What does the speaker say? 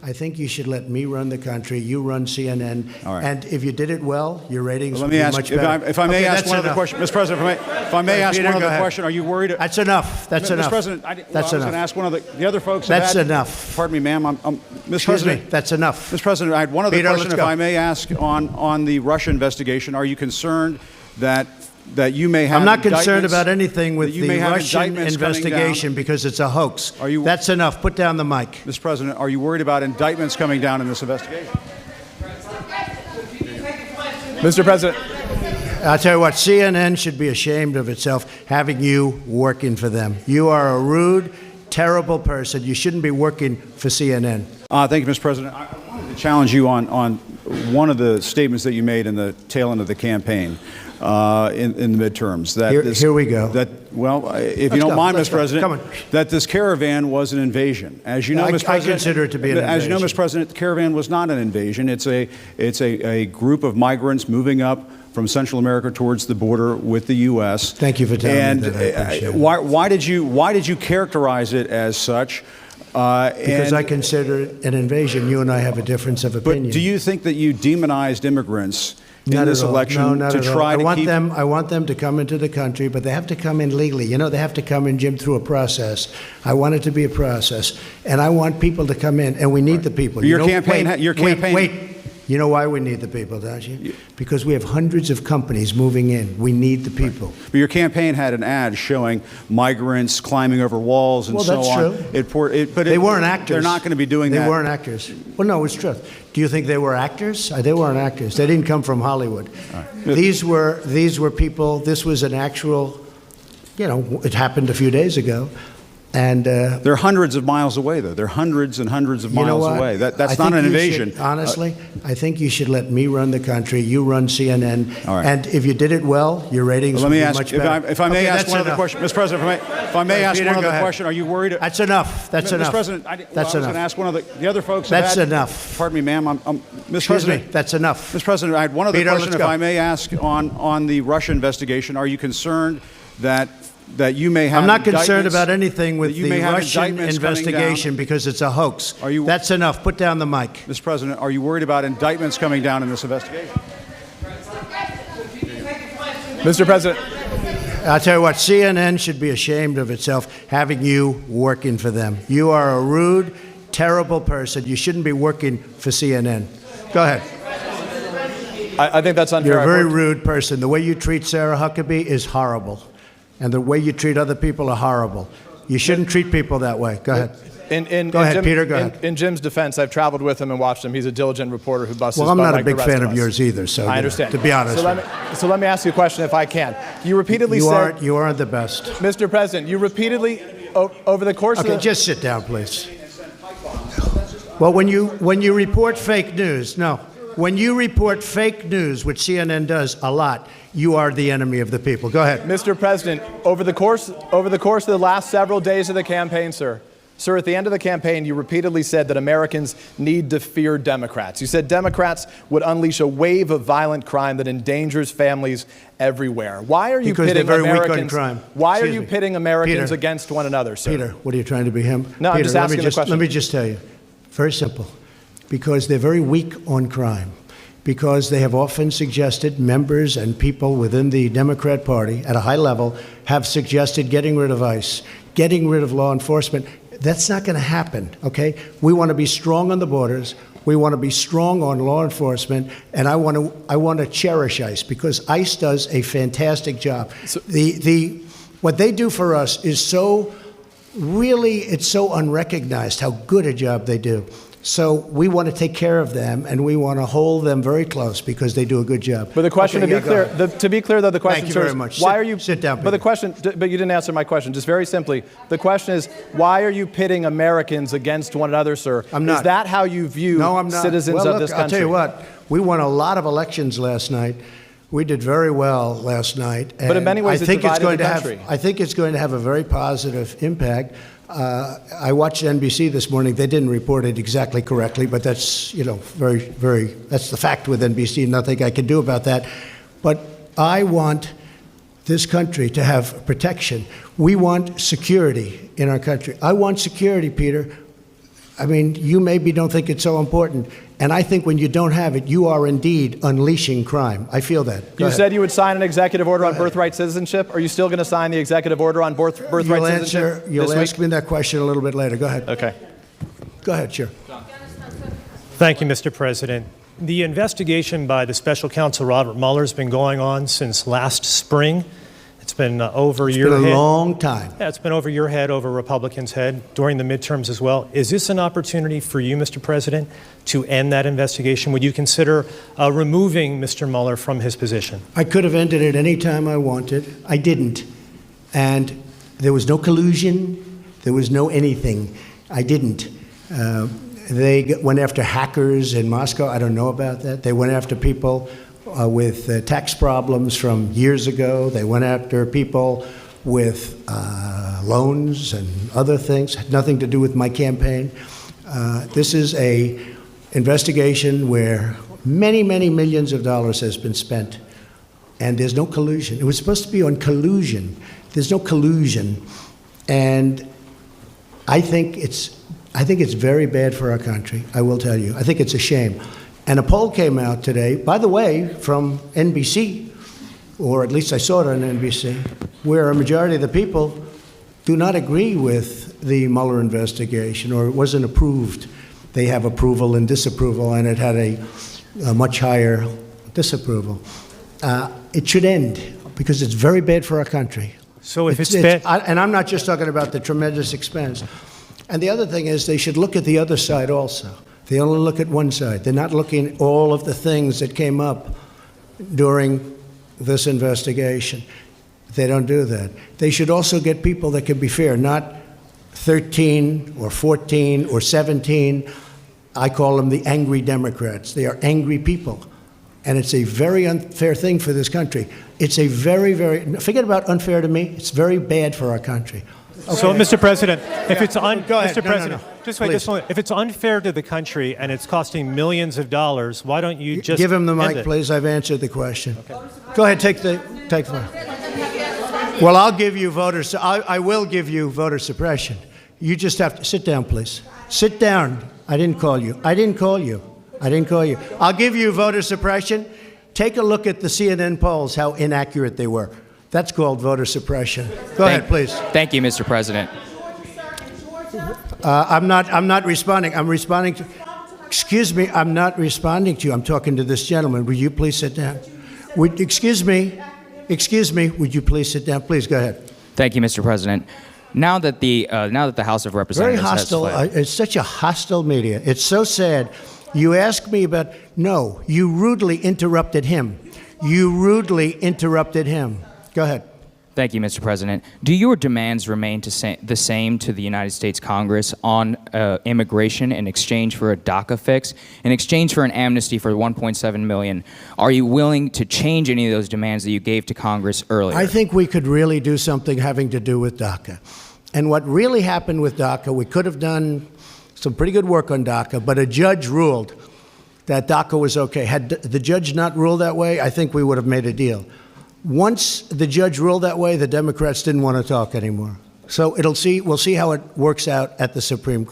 I think you should let me run the country. You run CNN. All right. And if you did it well, your ratings Well, would be much better. if I may Okay, ask that's one other enough. question, Mr. President, if I may ask Peter, one go other ahead. question, are you worried? That's enough. That's enough. Mr. President, I was going to ask one of the other folks. That's enough. Pardon me, ma'am. Mr. Excuse President, me. That's enough. Mr. President, I had one other Peter, question, let's if go. I may ask, on the Russia investigation. Are you concerned that you may have? I'm not concerned indictments- about anything with that you the may have Russian indictments coming investigation because it's a hoax. Are you- That's enough. Put down the mic. Mr. President, are you worried about indictments coming down in this investigation? Mr. President. I'll tell you what, CNN should be ashamed of itself having you working for them. You are a rude, terrible person. You shouldn't be working for CNN. Thank you, Mr. President. I wanted to challenge you on one of the statements that you made in the tail end of the campaign in the midterms. Here we go. If you don't mind, Mr. President, Come on. that this caravan was an invasion. As you know, Mr. President, I consider it to be an invasion. As you know, Mr. President, the caravan was not an invasion. It's a group of migrants moving up from Central America towards the border with the U.S. Thank you for telling me that. I appreciate it. Why did you characterize it as such? Because I consider it an invasion. You and I have a difference of opinion. But do you think that you demonized immigrants in Not this at all. election No, not to at all. try to keep? I want them to come into the country, but they have to come in legally. You know, they have to come in, Jim, through a process. I want it to be a process, and I want people to come in, and we need the people. Your You know, campaign. Wait. You know why we need the people, don't you? Because we have hundreds of companies moving in. We need the people. But your campaign had an ad showing migrants climbing over walls and so on. Well, that's true. But They weren't actors. They're not going to be doing that. They weren't actors. Well, no, it's true. Do you think they were actors? They weren't actors. They didn't come from Hollywood. Right. These were people. This was an actual. You know, it happened a few days ago. And they're hundreds of miles away, though. They're hundreds and hundreds of miles away. That's not an invasion. Honestly, I think you should let me run the country. You run CNN. All right. And if you did it well, your ratings would be much better. If I may ask one other question, Mr. President. If I may ask Peter, one go other ahead. question, are you worried? That's enough. That's enough. Mr. President, I was going to ask one of the other folks. That's enough. Pardon me, ma'am. Mr. President. That's enough. Mr. President, I had one other Peter, question, let's if go. I may ask, on the Russia investigation. Are you concerned that you may have? I'm not concerned indictments- about anything with that you the may have Russian indictments coming investigation because it's a hoax. That's enough. Put down the mic. Mr. President, are you worried about indictments coming down in this investigation? Mr. President. I'll tell you what, CNN should be ashamed of itself having you working for them. You are a rude, terrible person. You shouldn't be working for CNN. Go ahead. I think that's unfair. You're a very rude person. The way you treat Sarah Huckabee is horrible. And the way you treat other people are horrible. You shouldn't treat people that way. Go ahead. Go ahead, Peter. Go ahead. In Jim's defense, I've traveled with him and watched him. He's a diligent reporter who busts his Well, I'm butt not a like the big rest fan of of us. yours either, so I understand. to be honest. So let me ask you a question if I can. You repeatedly said... You aren't the best. Mr. President, you repeatedly, over the course of Okay, just sit down, please. Well, when you report fake news, when you report fake news, which CNN does a lot, you are the enemy of the people. Go ahead. Mr. President, over the course of the last several days of the campaign, sir, at the end of the campaign, you repeatedly said that Americans need to fear Democrats. You said Democrats would unleash a wave of violent crime that endangers families everywhere. Why are you Because pitting they're very weak Americans? on crime. Why are Excuse you me. pitting Americans Peter. against one another, sir? Peter, what are you trying to be him? No, Peter, I'm just asking the question. Let me just tell you, very simple. Because they're very weak on crime. Because they have often suggested, members and people within the Democrat Party at a high level have suggested getting rid of ICE, getting rid of law enforcement. That's not going to happen, okay? We want to be strong on the borders. We want to be strong on law enforcement, and I want to cherish ICE because ICE does a fantastic job. So, what they do for us is it's so unrecognized how good a job they do. So we want to take care of them, and we want to hold them very close because they do a good job. But the question, to be clear, though, the question, Thank you very much. Why are you sit down? But but you didn't answer my question. Just very simply, the question is, why are you pitting Americans against one another, sir? I'm not. Is that how you view citizens of this country? I'll tell you what. We won a lot of elections last night. We did very well last night. But in many ways, I think it's going to country. I think it's going to have a very positive impact. I watched NBC this morning. They didn't report it exactly correctly, but that's, that's the fact with NBC. Nothing I can do about that. But I want this country to have protection. We want security in our country. I want security, Peter. I mean, you maybe don't think it's so important. And I think when you don't have it, you are indeed unleashing crime. I feel that. Go You ahead. said you would sign an executive order on birthright citizenship. Are you still going to sign the executive order on birthright citizenship You'll this ask week? me that question a little bit later. Go ahead. Okay. Go ahead, sure. Thank you, Mr. President. The investigation by the special counsel Robert Mueller has been going on since last spring. It's been over your head. It's been a long time. Yeah, it's been over your head, over Republicans' head, during the midterms as well. Is this an opportunity for you, Mr. President, to end that investigation? Would you consider removing Mr. Mueller from his position? I could have ended it any time I wanted. I didn't. And there was no collusion. There was no anything. I didn't. They went after hackers in Moscow. I don't know about that. They went after people with tax problems from years ago. They went after people with loans and other things. Had nothing to do with my campaign. This is a investigation where many, many millions of dollars has been spent, and there's no collusion. It was supposed to be on collusion. There's no collusion, and I think it's very bad for our country. I will tell you. I think it's a shame. And a poll came out today, by the way, from NBC, or at least I saw it on NBC, where a majority of the people do not agree with the Mueller investigation, or it wasn't approved. They have approval and disapproval, and it had a much higher disapproval. It should end, because it's very bad for our country. So if it's bad... And I'm not just talking about the tremendous expense. And the other thing is they should look at the other side also. They only look at one side. They're not looking at all of the things that came up during this investigation. They don't do that. They should also get people that can be fair, not 13 or 14 or 17. I call them the angry Democrats. They are angry people. And it's a very unfair thing for this country. It's a very, very, forget about unfair to me, it's very bad for our country. Okay. So, Mr. President, if it's Go ahead. Mr. President, just wait, Please. just a moment. If it's unfair to the country and it's costing millions of dollars, why don't you just give him the end mic, it? please? I've answered the question. Okay. Go ahead, take the. Well, I'll give you voters. I will give you voter suppression. You just have to sit down, please. Sit down. I didn't call you. I didn't call you. I didn't call you. I'll give you voter suppression. Take a look at the CNN polls, how inaccurate they were. That's called voter suppression. Go ahead, please. Thank you, Mr. President. I'm not responding. I'm responding to. Excuse me. I'm not responding to you. I'm talking to this gentleman. Will you please sit down? Excuse me. Would you please sit down? Please go ahead. Thank you, Mr. President. Now that the House of Very Representatives hostile. has fled, It's such a hostile media. It's so sad. You ask me about. No, you rudely interrupted him. Go ahead. thank you, Mr. President. Do your demands remain the same to the United States Congress on immigration in exchange for a DACA fix, in exchange for an amnesty for 1.7 million? Are you willing to change any of those demands that you gave to Congress earlier? I think we could really do something having to do with DACA. And what really happened with DACA, we could have done some pretty good work on DACA, but a judge ruled that DACA was okay. Had the judge not ruled that way, I think we would have made a deal. Once the judge ruled that way, the Democrats didn't want to talk anymore. So we'll see how it works out at the Supreme Court.